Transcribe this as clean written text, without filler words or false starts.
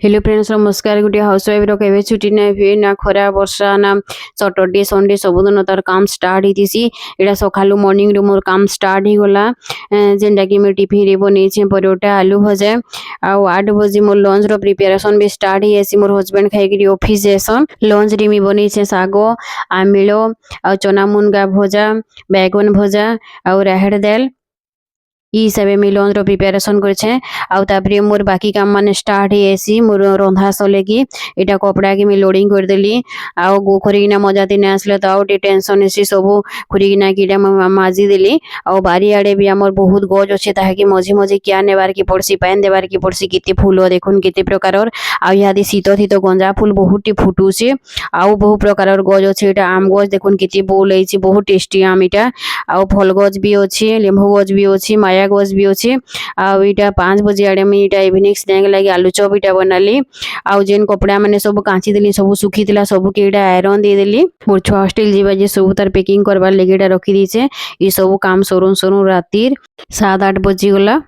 Hello friends नमस्कार। गोटे house wife रे छुट्टी ना हुए ना खरा वर्षा ना सैटरडे संडे सबुदिन तार काम स्टार्ट होती। एटा सकालू मॉर्निंग रे मोर काम स्टार्ट हो गला जेनटा कि मैं टिफिन रे बनेछे परोटा आलू भजा आ 8 बजे मोर लंच रो प्रिपरेशन भी स्टार्ट ही आसी। मोर हस्बैंड खाई के ऑफिस जेसन। लंच रे मी बनेछे साग आमिलो आ चना मुनगा भजा बैगन भजा आ राहड़ दाल ई सबे मी लंच रो प्रिपरेशन करछे। आउ तापरे मोर बाकी काम माने स्टार्ट हे आसी। मोर रंधा सले की एटा कपड़ा के मी लोडिंग कर देली आउ गो खरीना मजा दिन आसले त आउ टे टेंशन एसी सबु खरीना कीटा माजी देली। आउ बारी आड़े भी हमर बहुत गज अछि ताहा कि मझे मझे क्या नेबार की पड़सी पानी देबार की पड़सी किते फूल देखुन किते प्रकारर आउ यादी शीत थी तो गंजा फूल बहुत टी फुटुचे आउ बहु प्रकारर गज अछि। एटा आम गज देखुन किते बोल आइछि बहुत टेस्टी आम एटा आउ फल गज भी अछि लेम्बू गज भी अछि माया गज भी अछि। आउ इटा 5 बजे आड़े मी इटा इवनिंग स्नैक लागि आलू चॉप इटा बनाली। आउ जेन कपड़ा माने सब कांची देली सब सुखीतिला सब के इटा आयरन दे देली। मोर छुआ हॉस्टल जीवा जे सब तार पैकिंग करबार लागि इटा रखी दीचे। ई सब काम सरुन सरुन रातिर 7-8 बजे गला।